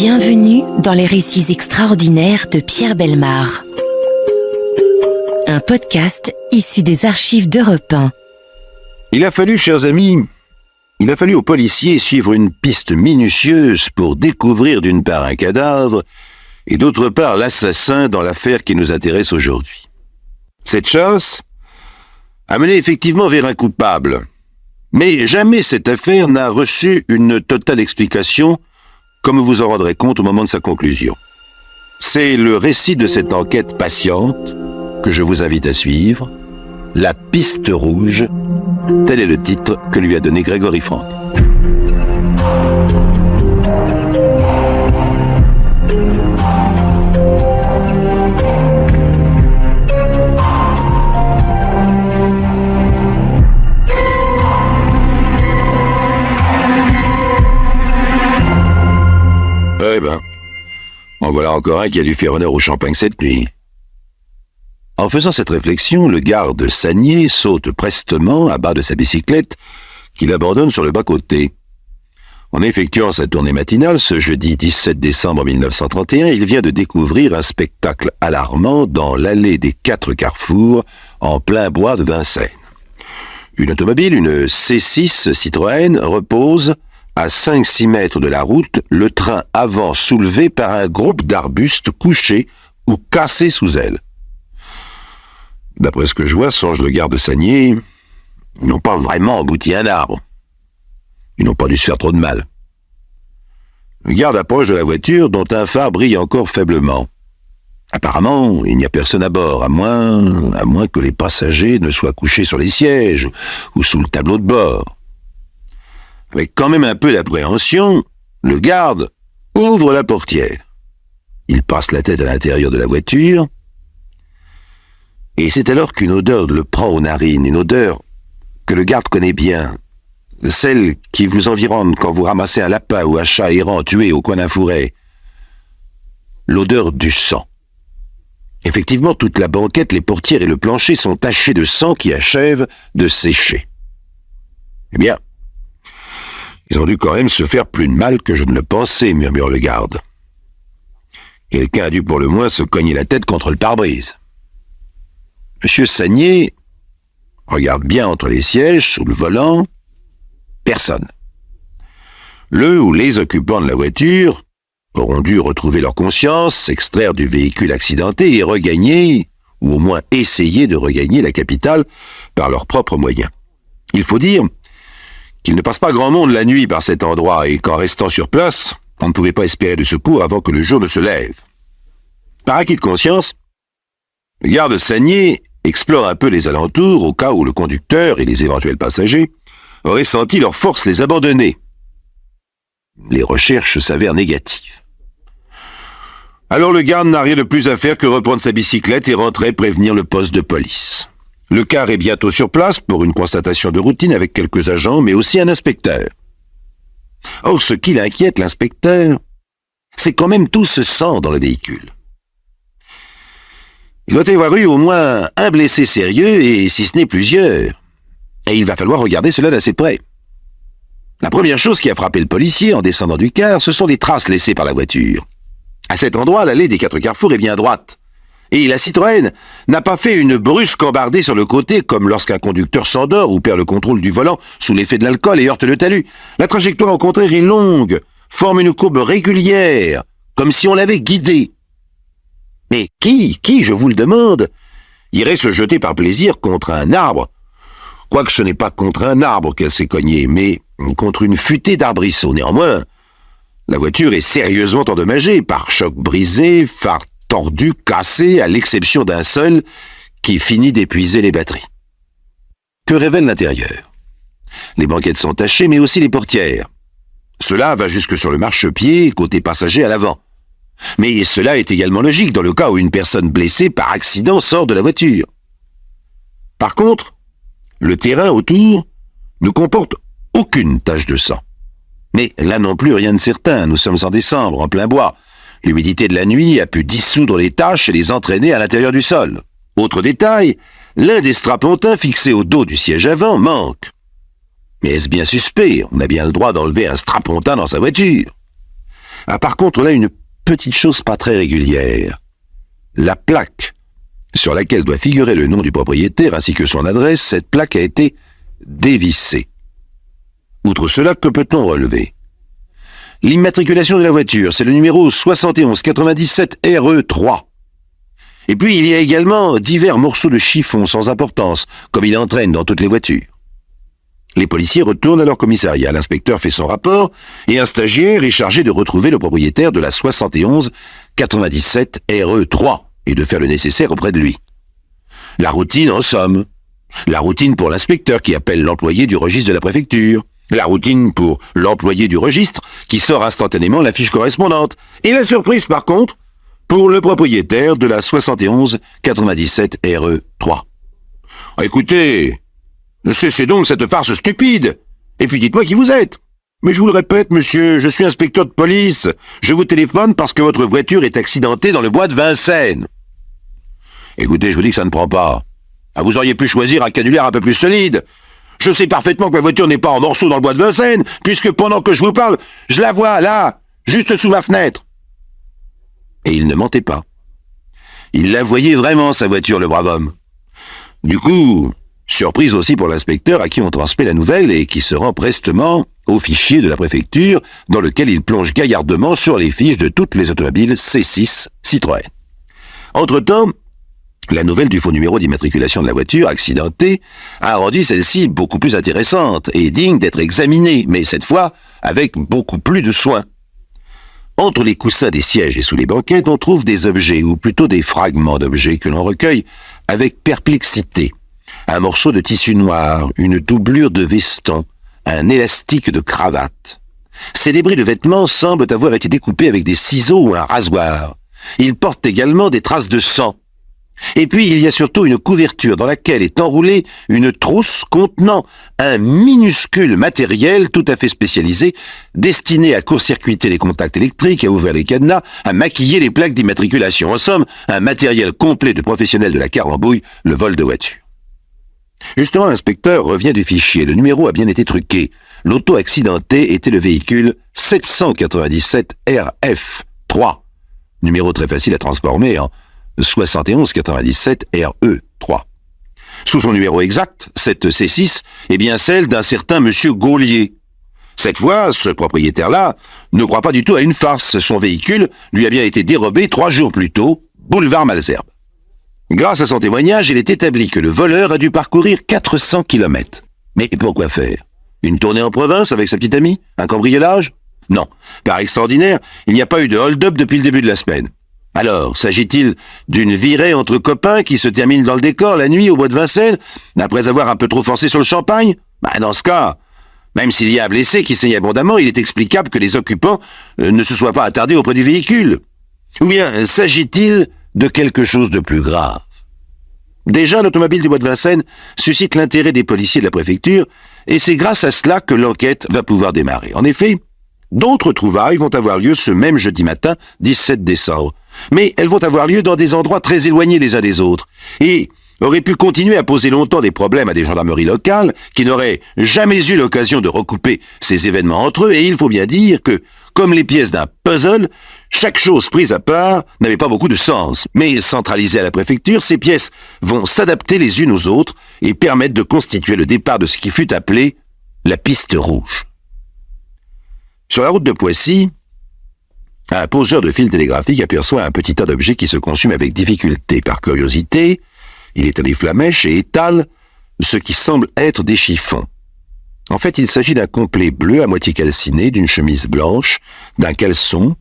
Bienvenue dans les récits extraordinaires de Pierre Bellemare. Un podcast issu des archives d'Europe 1. Il a fallu, chers amis, aux policiers suivre une piste minutieuse pour découvrir d'une part un cadavre et d'autre part l'assassin dans l'affaire qui nous intéresse aujourd'hui. Cette chasse a mené effectivement vers un coupable, mais jamais cette affaire n'a reçu une totale explication, comme vous en rendrez compte au moment de sa conclusion. C'est le récit de cette enquête patiente que je vous invite à suivre, La piste rouge, tel est le titre que lui a donné Grégory Franck. Eh ben, en voilà encore un qui a dû faire honneur au champagne cette nuit. En faisant cette réflexion, le garde Sagnier saute prestement à bas de sa bicyclette qu'il abandonne sur le bas-côté. En effectuant sa tournée matinale, ce jeudi 17 décembre 1931, il vient de découvrir un spectacle alarmant dans l'allée des 4 carrefours en plein bois de Vincennes. Une automobile, une C6 Citroën, repose à 5-6 mètres de la route, le train avant soulevé par un groupe d'arbustes couchés ou cassés sous elle. D'après ce que je vois, songe le garde Sagnier, ils n'ont pas vraiment embouti un arbre. Ils n'ont pas dû se faire trop de mal. Le garde approche de la voiture dont un phare brille encore faiblement. Apparemment, il n'y a personne à bord, à moins que les passagers ne soient couchés sur les sièges ou sous le tableau de bord. Avec quand même un peu d'appréhension, le garde ouvre la portière. Il passe la tête à l'intérieur de la voiture, et c'est alors qu'une odeur le prend aux narines, une odeur que le garde connaît bien, celle qui vous environne quand vous ramassez un lapin ou un chat errant tué au coin d'un fourré. L'odeur du sang. Effectivement, toute la banquette, les portières et le plancher sont tachés de sang qui achève de sécher. Eh bien, ils ont dû quand même se faire plus de mal que je ne le pensais, murmure le garde. Quelqu'un a dû pour le moins se cogner la tête contre le pare-brise. Monsieur Sagnier regarde bien entre les sièges, sous le volant. Personne. Le ou les occupants de la voiture auront dû retrouver leur conscience, s'extraire du véhicule accidenté et regagner, ou au moins essayer de regagner la capitale par leurs propres moyens. Il faut dire qu'il ne passe pas grand monde la nuit par cet endroit et qu'en restant sur place, on ne pouvait pas espérer de secours avant que le jour ne se lève. Par acquis de conscience, le garde Sagnier explore un peu les alentours au cas où le conducteur et les éventuels passagers auraient senti leur force les abandonner. Les recherches s'avèrent négatives. Alors le garde n'a rien de plus à faire que reprendre sa bicyclette et rentrer prévenir le poste de police. Le car est bientôt sur place pour une constatation de routine avec quelques agents, mais aussi un inspecteur. Or, ce qui l'inquiète, l'inspecteur, c'est quand même tout ce sang dans le véhicule. Il doit y avoir eu au moins un blessé sérieux, et si ce n'est plusieurs. Et il va falloir regarder cela d'assez près. La première chose qui a frappé le policier en descendant du car, ce sont les traces laissées par la voiture. À cet endroit, l'allée des 4 carrefours est bien droite. Et la Citroën n'a pas fait une brusque embardée sur le côté comme lorsqu'un conducteur s'endort ou perd le contrôle du volant sous l'effet de l'alcool et heurte le talus. La trajectoire au contraire est longue, forme une courbe régulière, comme si on l'avait guidée. Mais qui, je vous le demande, irait se jeter par plaisir contre un arbre? Quoique ce n'est pas contre un arbre qu'elle s'est cognée, mais contre une futée d'arbrisseaux. Néanmoins, la voiture est sérieusement endommagée, pare-chocs brisés, phare tordu, cassé, à l'exception d'un seul qui finit d'épuiser les batteries. Que révèle l'intérieur? Les banquettes sont tachées, mais aussi les portières. Cela va jusque sur le marchepied, côté passager à l'avant. Mais cela est également logique dans le cas où une personne blessée par accident sort de la voiture. Par contre, le terrain autour ne comporte aucune tache de sang. Mais là non plus, rien de certain, nous sommes en décembre, en plein bois. L'humidité de la nuit a pu dissoudre les taches et les entraîner à l'intérieur du sol. Autre détail, l'un des strapontins fixés au dos du siège avant manque. Mais est-ce bien suspect? On a bien le droit d'enlever un strapontin dans sa voiture. Ah, par contre, là, une petite chose pas très régulière. La plaque sur laquelle doit figurer le nom du propriétaire ainsi que son adresse, cette plaque a été dévissée. Outre cela, que peut-on relever? L'immatriculation de la voiture, c'est le numéro 7197 RE3. Et puis, il y a également divers morceaux de chiffon sans importance, comme il entraîne dans toutes les voitures. Les policiers retournent à leur commissariat, l'inspecteur fait son rapport, et un stagiaire est chargé de retrouver le propriétaire de la 7197 RE3 et de faire le nécessaire auprès de lui. La routine, en somme. La routine pour l'inspecteur qui appelle l'employé du registre de la préfecture. La routine pour l'employé du registre qui sort instantanément la fiche correspondante. Et la surprise, par contre, pour le propriétaire de la 7197 RE3. Écoutez, cessez donc cette farce stupide. Et puis dites-moi qui vous êtes. Mais je vous le répète, monsieur, je suis inspecteur de police. Je vous téléphone parce que votre voiture est accidentée dans le bois de Vincennes. Écoutez, je vous dis que ça ne prend pas. Ah, vous auriez pu choisir un canulaire un peu plus solide. Je sais parfaitement que ma voiture n'est pas en morceaux dans le bois de Vincennes, puisque pendant que je vous parle, je la vois là, juste sous ma fenêtre. Et il ne mentait pas. Il la voyait vraiment, sa voiture, le brave homme. Du coup, surprise aussi pour l'inspecteur à qui on transmet la nouvelle et qui se rend prestement au fichier de la préfecture dans lequel il plonge gaillardement sur les fiches de toutes les automobiles C6 Citroën. Entre-temps, la nouvelle du faux numéro d'immatriculation de la voiture accidentée a rendu celle-ci beaucoup plus intéressante et digne d'être examinée, mais cette fois avec beaucoup plus de soin. Entre les coussins des sièges et sous les banquettes, on trouve des objets, ou plutôt des fragments d'objets que l'on recueille avec perplexité. Un morceau de tissu noir, une doublure de veston, un élastique de cravate. Ces débris de vêtements semblent avoir été découpés avec des ciseaux ou un rasoir. Ils portent également des traces de sang. Et puis, il y a surtout une couverture dans laquelle est enroulée une trousse contenant un minuscule matériel tout à fait spécialisé, destiné à court-circuiter les contacts électriques, à ouvrir les cadenas, à maquiller les plaques d'immatriculation. En somme, un matériel complet de professionnels de la carambouille, le vol de voiture. Justement, l'inspecteur revient du fichier. Le numéro a bien été truqué. L'auto accidentée était le véhicule 797 RF3. Numéro très facile à transformer en 7197 RE3. Sous son numéro exact, cette C6 est bien celle d'un certain monsieur Gaulier. Cette fois, ce propriétaire-là ne croit pas du tout à une farce. Son véhicule lui a bien été dérobé 3 jours plus tôt, boulevard Malesherbes. Grâce à son témoignage, il est établi que le voleur a dû parcourir 400 km. Mais pourquoi faire? Une tournée en province avec sa petite amie? Un cambriolage? Non. Par extraordinaire, il n'y a pas eu de hold-up depuis le début de la semaine. Alors, s'agit-il d'une virée entre copains qui se termine dans le décor la nuit au bois de Vincennes, après avoir un peu trop forcé sur le champagne? Dans ce cas, même s'il y a un blessé qui saigne abondamment, il est explicable que les occupants ne se soient pas attardés auprès du véhicule. Ou bien, s'agit-il de quelque chose de plus grave? Déjà, l'automobile du bois de Vincennes suscite l'intérêt des policiers de la préfecture, et c'est grâce à cela que l'enquête va pouvoir démarrer. En effet, d'autres trouvailles vont avoir lieu ce même jeudi matin, 17 décembre. Mais elles vont avoir lieu dans des endroits très éloignés les uns des autres, et auraient pu continuer à poser longtemps des problèmes à des gendarmeries locales qui n'auraient jamais eu l'occasion de recouper ces événements entre eux, et il faut bien dire que, comme les pièces d'un puzzle, chaque chose prise à part n'avait pas beaucoup de sens. Mais centralisées à la préfecture, ces pièces vont s'adapter les unes aux autres et permettre de constituer le départ de ce qui fut appelé la piste rouge. Sur la route de Poissy, un poseur de fil télégraphique aperçoit un petit tas d'objets qui se consument avec difficulté. Par curiosité, il éteint les flamèches et étale ce qui semble être des chiffons. En fait, il s'agit d'un complet bleu à moitié calciné, d'une chemise blanche, d'un caleçon,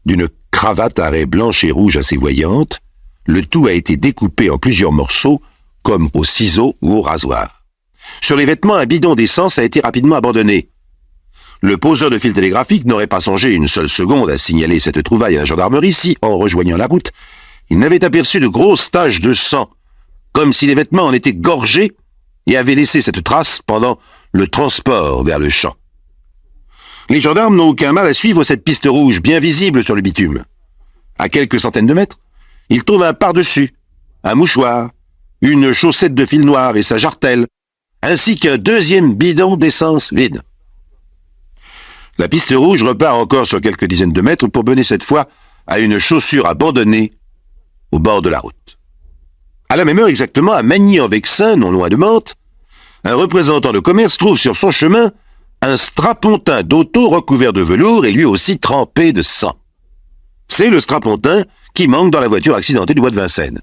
d'une cravate à raies blanches et rouges assez voyantes. Le tout a été découpé en plusieurs morceaux, comme au ciseau ou au rasoir. Sur les vêtements, un bidon d'essence a été rapidement abandonné. Le poseur de fil télégraphique n'aurait pas songé une seule seconde à signaler cette trouvaille à la gendarmerie si, en rejoignant la route, il n'avait aperçu de grosses taches de sang, comme si les vêtements en étaient gorgés et avaient laissé cette trace pendant le transport vers le champ. Les gendarmes n'ont aucun mal à suivre cette piste rouge bien visible sur le bitume. À quelques centaines de mètres, ils trouvent un pardessus, un mouchoir, une chaussette de fil noir et sa jartelle, ainsi qu'un deuxième bidon d'essence vide. La piste rouge repart encore sur quelques dizaines de mètres pour mener cette fois à une chaussure abandonnée au bord de la route. À la même heure exactement, à Magny-en-Vexin, non loin de Mantes, un représentant de commerce trouve sur son chemin un strapontin d'auto recouvert de velours et lui aussi trempé de sang. C'est le strapontin qui manque dans la voiture accidentée du bois de Vincennes.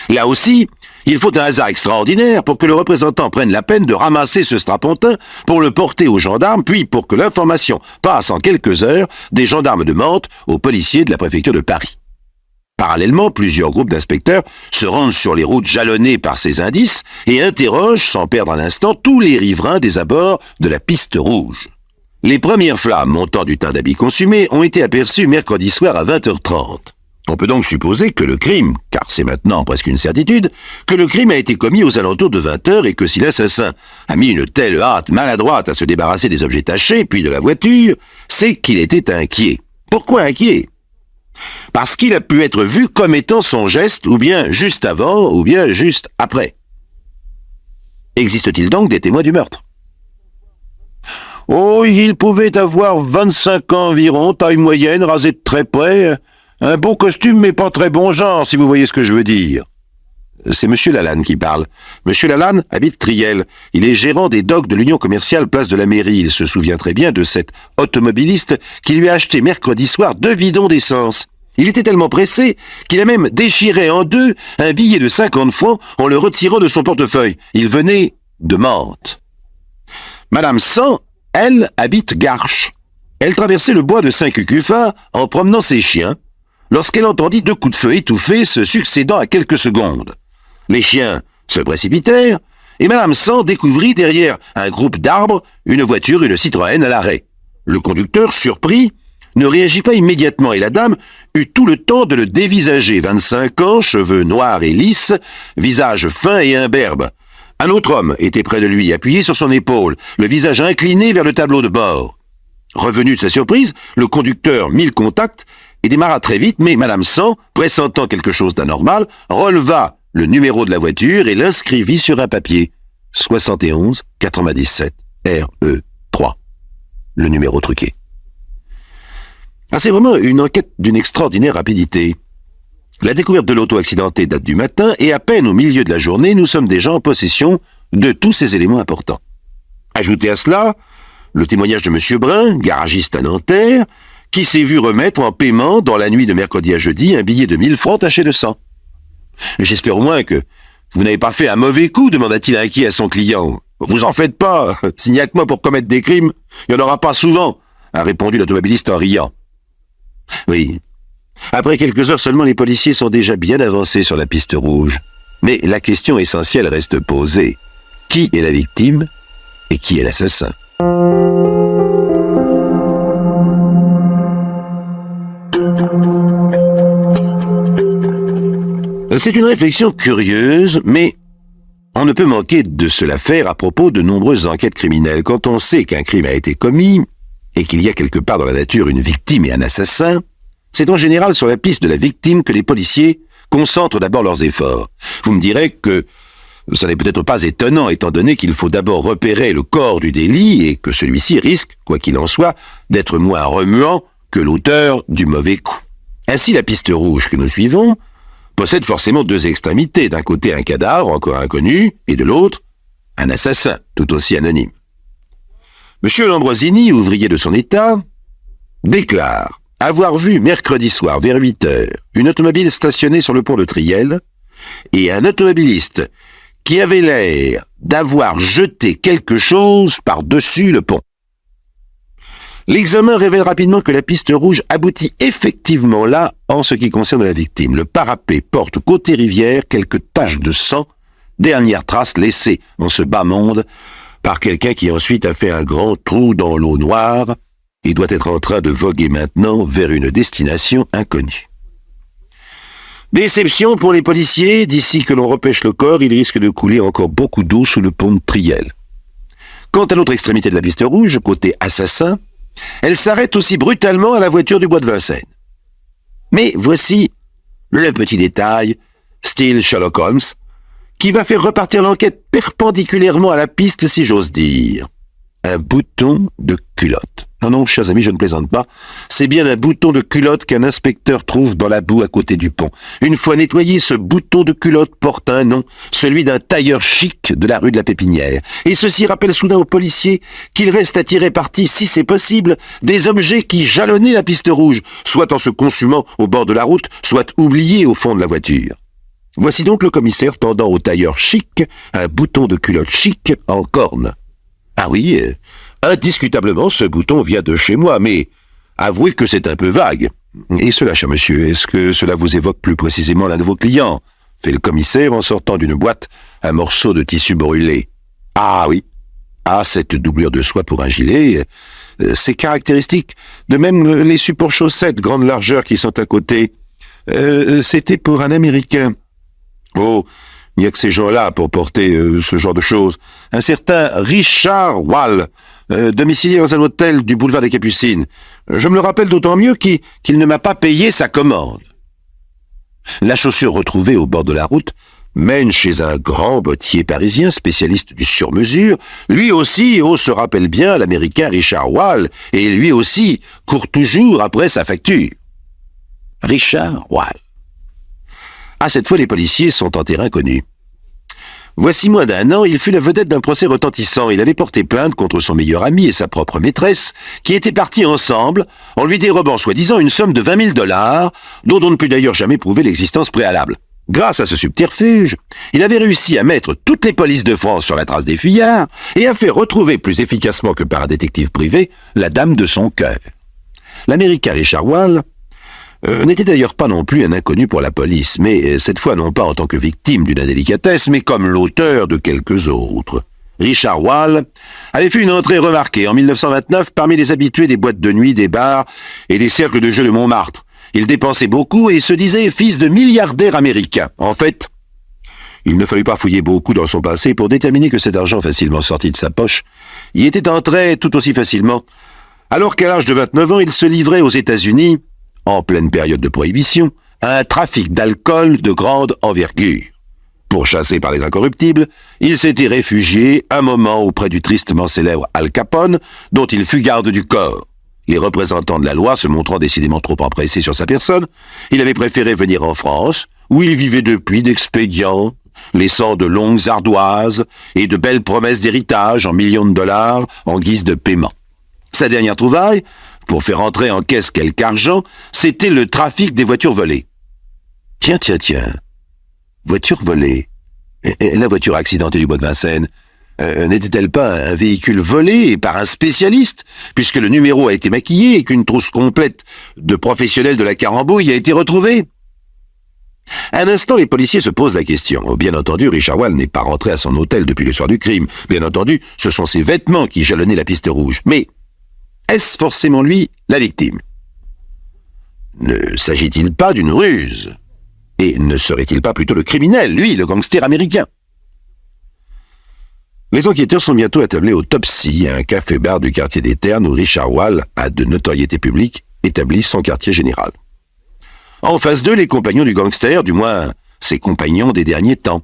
Là aussi, il faut un hasard extraordinaire pour que le représentant prenne la peine de ramasser ce strapontin pour le porter aux gendarmes, puis pour que l'information passe en quelques heures des gendarmes de Mantes aux policiers de la préfecture de Paris. Parallèlement, plusieurs groupes d'inspecteurs se rendent sur les routes jalonnées par ces indices et interrogent, sans perdre un instant, tous les riverains des abords de la piste rouge. Les premières flammes montant du teint d'habits consumés ont été aperçues mercredi soir à 20h30. On peut donc supposer que le crime, car c'est maintenant presque une certitude, que le crime a été commis aux alentours de 20h et que si l'assassin a mis une telle hâte maladroite à se débarrasser des objets tachés puis de la voiture, c'est qu'il était inquiet. Pourquoi inquiet ? Parce qu'il a pu être vu commettant son geste ou bien juste avant ou bien juste après. Existe-t-il donc des témoins du meurtre ? Oh, il pouvait avoir 25 ans environ, taille moyenne, rasé de très près, un beau costume mais pas très bon genre, si vous voyez ce que je veux dire. C'est Monsieur Lalanne qui parle. Monsieur Lalanne habite Triel. Il est gérant des docks de l'Union commerciale place de la Mairie. Il se souvient très bien de cet automobiliste qui lui a acheté mercredi soir 2 bidons d'essence. Il était tellement pressé qu'il a même déchiré en deux un billet de 50 francs en le retirant de son portefeuille. Il venait de Mantes. Madame San, elle, habite Garches. Elle traversait le bois de Saint-Cucufa en promenant ses chiens lorsqu'elle entendit 2 coups de feu étouffés se succédant à quelques secondes. Les chiens se précipitèrent et Madame San découvrit derrière un groupe d'arbres une voiture, une Citroën à l'arrêt. Le conducteur, surpris, ne réagit pas immédiatement et la dame eut tout le temps de le dévisager. 25 ans, cheveux noirs et lisses, visage fin et imberbe. Un autre homme était près de lui, appuyé sur son épaule, le visage incliné vers le tableau de bord. Revenu de sa surprise, le conducteur mit le contact et démarra très vite, mais Madame San, pressentant quelque chose d'anormal, releva le numéro de la voiture et l'inscrivit sur un papier. 71 97 RE 3. Le numéro truqué. Ah, c'est vraiment une enquête d'une extraordinaire rapidité. La découverte de l'auto accidentée date du matin et à peine au milieu de la journée, nous sommes déjà en possession de tous ces éléments importants. Ajoutez à cela le témoignage de M. Brun, garagiste à Nanterre, qui s'est vu remettre en paiement dans la nuit de mercredi à jeudi un billet de 1000 francs taché de sang. J'espère au moins que vous n'avez pas fait un mauvais coup, demanda-t-il inquiet à son client. Vous en faites pas, s'il n'y a que moi pour commettre des crimes, il n'y en aura pas souvent, a répondu l'automobiliste en riant. Oui. Après quelques heures seulement, les policiers sont déjà bien avancés sur la piste rouge. Mais la question essentielle reste posée. Qui est la victime et qui est l'assassin ? C'est une réflexion curieuse, mais on ne peut manquer de se la faire à propos de nombreuses enquêtes criminelles. Quand on sait qu'un crime a été commis et qu'il y a quelque part dans la nature une victime et un assassin, c'est en général sur la piste de la victime que les policiers concentrent d'abord leurs efforts. Vous me direz que ça n'est peut-être pas étonnant, étant donné qu'il faut d'abord repérer le corps du délit et que celui-ci risque, quoi qu'il en soit, d'être moins remuant que l'auteur du mauvais coup. Ainsi, la piste rouge que nous suivons possède forcément 2 extrémités. D'un côté, un cadavre encore inconnu, et de l'autre, un assassin, tout aussi anonyme. Monsieur Lambrosini, ouvrier de son état, déclare avoir vu mercredi soir vers 8h une automobile stationnée sur le pont de Triel et un automobiliste qui avait l'air d'avoir jeté quelque chose par-dessus le pont. L'examen révèle rapidement que la piste rouge aboutit effectivement là en ce qui concerne la victime. Le parapet porte côté rivière quelques taches de sang, dernière trace laissée en ce bas monde par quelqu'un qui ensuite a fait un grand trou dans l'eau noire et doit être en train de voguer maintenant vers une destination inconnue. Déception pour les policiers, d'ici que l'on repêche le corps, il risque de couler encore beaucoup d'eau sous le pont de Triel. Quant à l'autre extrémité de la piste rouge, côté assassin, elle s'arrête aussi brutalement à la voiture du bois de Vincennes. Mais voici le petit détail, style Sherlock Holmes, qui va faire repartir l'enquête perpendiculairement à la piste, si j'ose dire. Un bouton de culotte. Non, non, chers amis, je ne plaisante pas. C'est bien un bouton de culotte qu'un inspecteur trouve dans la boue à côté du pont. Une fois nettoyé, ce bouton de culotte porte un nom, celui d'un tailleur chic de la rue de la Pépinière. Et ceci rappelle soudain aux policiers qu'il reste à tirer parti, si c'est possible, des objets qui jalonnaient la piste rouge, soit en se consumant au bord de la route, soit oubliés au fond de la voiture. Voici donc le commissaire tendant au tailleur chic un bouton de culotte chic en corne. Ah oui, indiscutablement, ce bouton vient de chez moi, mais avouez que c'est un peu vague. Et cela, cher monsieur, est-ce que cela vous évoque plus précisément l'un de vos clients? Fait le commissaire en sortant d'une boîte un morceau de tissu brûlé. Ah oui. Ah, cette doublure de soie pour un gilet, c'est caractéristique. De même, les supports chaussettes grande largeur qui sont à côté. C'était pour un Américain. Oh, il n'y a que ces gens-là pour porter ce genre de choses. Un certain Richard Wall, domicilié dans un hôtel du boulevard des Capucines. Je me le rappelle d'autant mieux qu'il ne m'a pas payé sa commande. La chaussure retrouvée au bord de la route mène chez un grand bottier parisien spécialiste du sur-mesure. Lui aussi, se rappelle bien, l'Américain Richard Wall, et lui aussi court toujours après sa facture. Richard Wall. Ah, cette fois, les policiers sont en terrain connu. Voici moins d'un an, il fut la vedette d'un procès retentissant. Il avait porté plainte contre son meilleur ami et sa propre maîtresse, qui étaient partis ensemble, en lui dérobant soi-disant une somme de 20 000 $, dont on ne put d'ailleurs jamais prouver l'existence préalable. Grâce à ce subterfuge, il avait réussi à mettre toutes les polices de France sur la trace des fuyards et a fait retrouver plus efficacement que par un détective privé la dame de son cœur. L'Américain Richard Wall n'était d'ailleurs pas non plus un inconnu pour la police, mais cette fois non pas en tant que victime d'une indélicatesse, mais comme l'auteur de quelques autres. Richard Wall avait fait une entrée remarquée en 1929 parmi les habitués des boîtes de nuit, des bars et des cercles de jeux de Montmartre. Il dépensait beaucoup et se disait fils de milliardaire américain. En fait, il ne fallut pas fouiller beaucoup dans son passé pour déterminer que cet argent facilement sorti de sa poche y était entré tout aussi facilement, alors qu'à l'âge de 29 ans, il se livrait aux États-Unis, en pleine période de prohibition, à un trafic d'alcool de grande envergure. Pourchassé par les incorruptibles, il s'était réfugié un moment auprès du tristement célèbre Al Capone, dont il fut garde du corps. Les représentants de la loi se montrant décidément trop empressés sur sa personne, il avait préféré venir en France, où il vivait depuis d'expédients, laissant de longues ardoises et de belles promesses d'héritage en millions de dollars en guise de paiement. Sa dernière trouvaille, pour faire entrer en caisse quelque argent, c'était le trafic des voitures volées. Tiens. Voiture volée. Et la voiture accidentée du bois de Vincennes, n'était-elle pas un véhicule volé par un spécialiste, puisque le numéro a été maquillé et qu'une trousse complète de professionnels de la carambouille a été retrouvée? Un instant, les policiers se posent la question. Bien entendu, Richard Wall n'est pas rentré à son hôtel depuis le soir du crime. Bien entendu, ce sont ses vêtements qui jalonnaient la piste rouge. Mais est-ce forcément lui, la victime? Ne s'agit-il pas d'une ruse? Et ne serait-il pas plutôt le criminel, lui, le gangster américain? Les enquêteurs sont bientôt attablés au Topsy, un café-bar du quartier des Ternes où Richard Wall a de notoriété publique établi son quartier général. En face d'eux, les compagnons du gangster, du moins ses compagnons des derniers temps.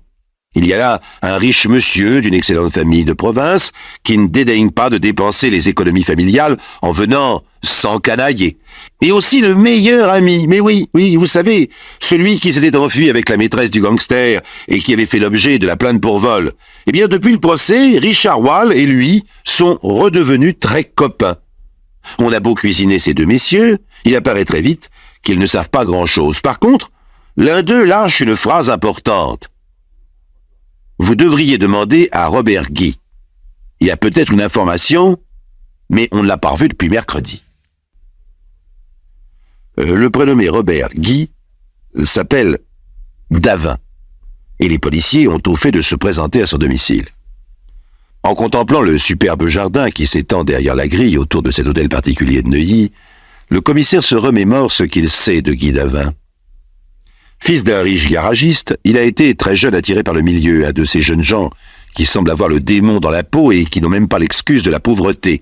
Il y a là un riche monsieur d'une excellente famille de province qui ne dédaigne pas de dépenser les économies familiales en venant s'encanailler. Et aussi le meilleur ami, mais oui, vous savez, celui qui s'était enfui avec la maîtresse du gangster et qui avait fait l'objet de la plainte pour vol. Eh bien, depuis le procès, Richard Wall et lui sont redevenus très copains. On a beau cuisiner ces deux messieurs, il apparaît très vite qu'ils ne savent pas grand-chose. Par contre, l'un d'eux lâche une phrase importante. Vous devriez demander à Robert Guy. Il y a peut-être une information, mais on ne l'a pas revu depuis mercredi. Le prénommé Robert Guy s'appelle Davin, et les policiers ont au fait de se présenter à son domicile. En contemplant le superbe jardin qui s'étend derrière la grille autour de cet hôtel particulier de Neuilly, le commissaire se remémore ce qu'il sait de Guy Davin. Fils d'un riche garagiste, il a été très jeune attiré par le milieu, un de ces jeunes gens qui semblent avoir le démon dans la peau et qui n'ont même pas l'excuse de la pauvreté.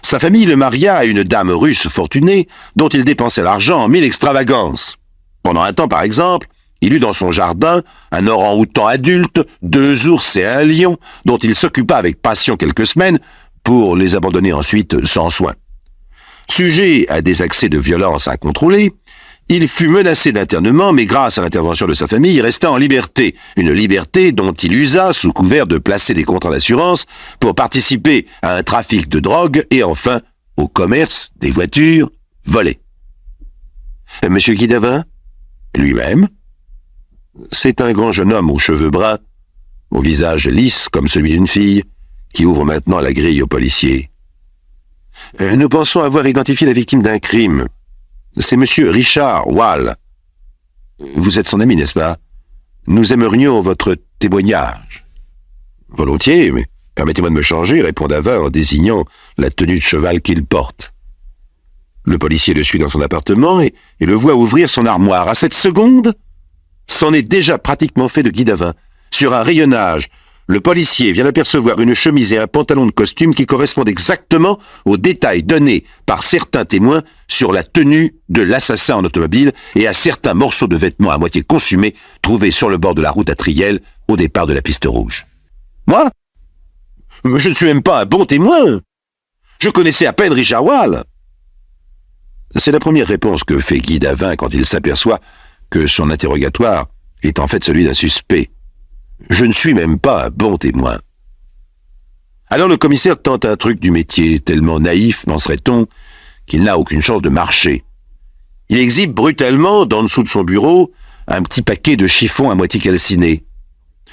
Sa famille le maria à une dame russe fortunée dont il dépensait l'argent en 1000 extravagances. Pendant un temps, par exemple, il eut dans son jardin un orang-outan adulte, 2 ours et un lion dont il s'occupa avec passion quelques semaines pour les abandonner ensuite sans soin. Sujet à des accès de violence incontrôlés, il fut menacé d'internement, mais grâce à l'intervention de sa famille, il resta en liberté. Une liberté dont il usa sous couvert de placer des contrats d'assurance pour participer à un trafic de drogue et enfin au commerce des voitures volées. Monsieur Guidavin, lui-même, c'est un grand jeune homme aux cheveux bruns, au visage lisse comme celui d'une fille, qui ouvre maintenant la grille aux policiers. Nous pensons avoir identifié la victime d'un crime. C'est monsieur Richard Wall. Vous êtes son ami, n'est-ce pas? Nous aimerions votre témoignage. Volontiers, mais permettez-moi de me changer, répond Davin en désignant la tenue de cheval qu'il porte. Le policier le suit dans son appartement et le voit ouvrir son armoire. À cette seconde, c'en est déjà pratiquement fait de Guy Davin. Sur un rayonnage, le policier vient d'apercevoir une chemise et un pantalon de costume qui correspondent exactement aux détails donnés par certains témoins sur la tenue de l'assassin en automobile et à certains morceaux de vêtements à moitié consumés trouvés sur le bord de la route à Triel au départ de la piste rouge. Moi? Je ne suis même pas un bon témoin. Je connaissais à peine Richard Wall. C'est la première réponse que fait Guy Davin quand il s'aperçoit que son interrogatoire est en fait celui d'un suspect. Je ne suis même pas un bon témoin. Alors le commissaire tente un truc du métier, tellement naïf, penserait-on, qu'il n'a aucune chance de marcher. Il exhibe brutalement, d'en dessous de son bureau, un petit paquet de chiffons à moitié calcinés.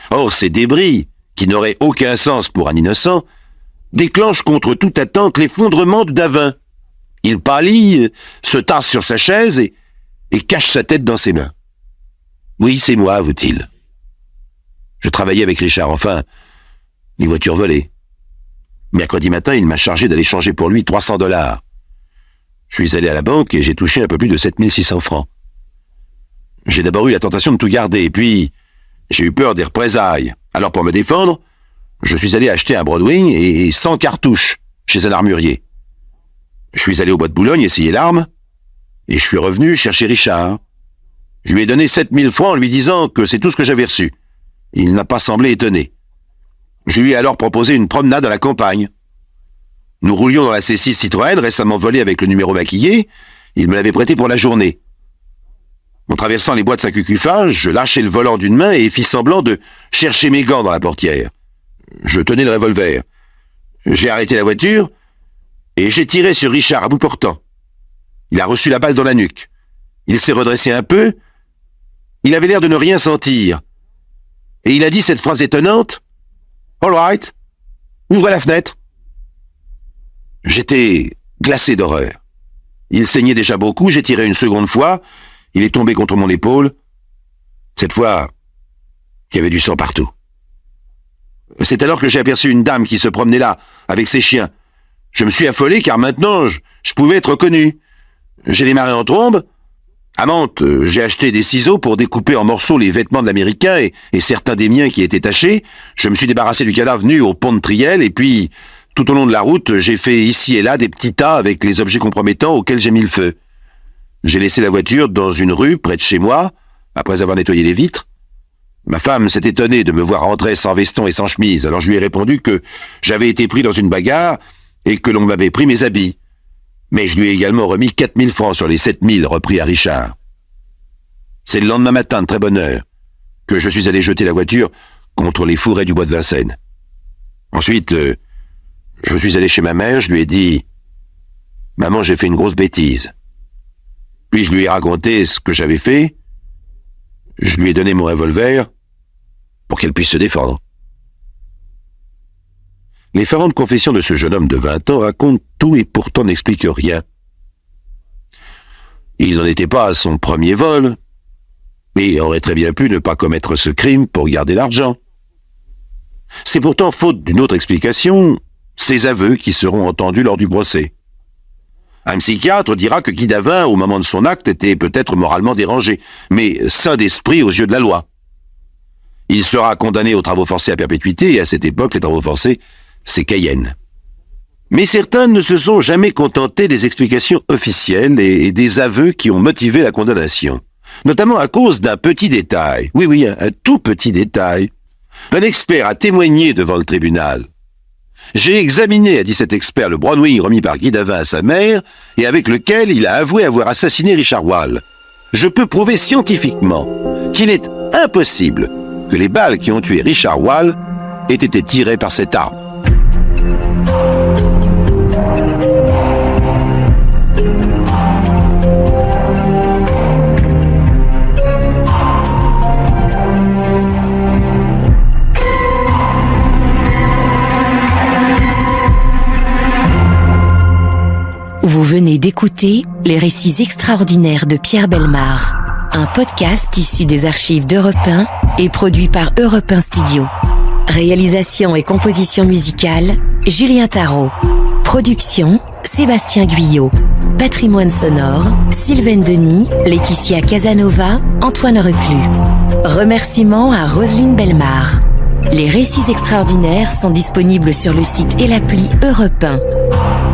Or, ces débris, qui n'auraient aucun sens pour un innocent, déclenchent contre toute attente l'effondrement de Davin. Il pâlit, se tasse sur sa chaise et cache sa tête dans ses mains. « Oui, c'est moi, avoue-t-il. Je travaillais avec Richard, enfin, les voitures volées. Mercredi matin, il m'a chargé d'aller changer pour lui 300 $. Je suis allé à la banque et j'ai touché un peu plus de 7600 francs. J'ai d'abord eu la tentation de tout garder, et puis j'ai eu peur des représailles. Alors pour me défendre, je suis allé acheter un Broadwing et 100 cartouches chez un armurier. Je suis allé au bois de Boulogne essayer l'arme, et je suis revenu chercher Richard. Je lui ai donné 7000 francs en lui disant que c'est tout ce que j'avais reçu. Il n'a pas semblé étonné. Je lui ai alors proposé une promenade à la campagne. Nous roulions dans la C6 Citroën, récemment volée avec le numéro maquillé. Il me l'avait prêté pour la journée. En traversant les bois de Saint-Cucuffin, je lâchai le volant d'une main et fis semblant de chercher mes gants dans la portière. Je tenais le revolver. J'ai arrêté la voiture et j'ai tiré sur Richard à bout portant. Il a reçu la balle dans la nuque. Il s'est redressé un peu. Il avait l'air de ne rien sentir. Et il a dit cette phrase étonnante. « All right, ouvrez la fenêtre. » J'étais glacé d'horreur. Il saignait déjà beaucoup, j'ai tiré une seconde fois. Il est tombé contre mon épaule. Cette fois, il y avait du sang partout. C'est alors que j'ai aperçu une dame qui se promenait là, avec ses chiens. Je me suis affolé car maintenant, je pouvais être reconnu. J'ai démarré en trombe. À Mantes, j'ai acheté des ciseaux pour découper en morceaux les vêtements de l'Américain et certains des miens qui étaient tachés. Je me suis débarrassé du cadavre nu au pont de Triel et puis, tout au long de la route, j'ai fait ici et là des petits tas avec les objets compromettants auxquels j'ai mis le feu. J'ai laissé la voiture dans une rue près de chez moi, après avoir nettoyé les vitres. Ma femme s'est étonnée de me voir rentrer sans veston et sans chemise, alors je lui ai répondu que j'avais été pris dans une bagarre et que l'on m'avait pris mes habits. Mais je lui ai également remis 4000 francs sur les 7000 repris à Richard. C'est le lendemain matin, de très bonne heure, que je suis allé jeter la voiture contre les fourrés du bois de Vincennes. Ensuite, je suis allé chez ma mère, je lui ai dit « Maman, j'ai fait une grosse bêtise. » Puis je lui ai raconté ce que j'avais fait. Je lui ai donné mon revolver pour qu'elle puisse se défendre. L'effarante confession de ce jeune homme de 20 ans raconte tout et pourtant n'explique rien. Il n'en était pas à son premier vol, mais il aurait très bien pu ne pas commettre ce crime pour garder l'argent. C'est pourtant faute d'une autre explication, ses aveux qui seront entendus lors du procès. Un psychiatre dira que Guy Davin, au moment de son acte, était peut-être moralement dérangé, mais sain d'esprit aux yeux de la loi. Il sera condamné aux travaux forcés à perpétuité, et à cette époque, les travaux forcés, c'est Cayenne. Mais certains ne se sont jamais contentés des explications officielles et des aveux qui ont motivé la condamnation. Notamment à cause d'un petit détail. Oui, un tout petit détail. Un expert a témoigné devant le tribunal. J'ai examiné, a dit cet expert, le Bronwyn remis par Guy Davin à sa mère et avec lequel il a avoué avoir assassiné Richard Wall. Je peux prouver scientifiquement qu'il est impossible que les balles qui ont tué Richard Wall aient été tirées par cette arme. Vous venez d'écouter Les récits extraordinaires de Pierre Bellemare, un podcast issu des archives d'Europe 1 et produit par Europe 1 Studio. Réalisation et composition musicale, Julien Tarot. Production, Sébastien Guyot. Patrimoine sonore, Sylvain Denis, Laetitia Casanova, Antoine Reclus. Remerciements à Roselyne Bellemare. Les récits extraordinaires sont disponibles sur le site et l'appli Europe 1.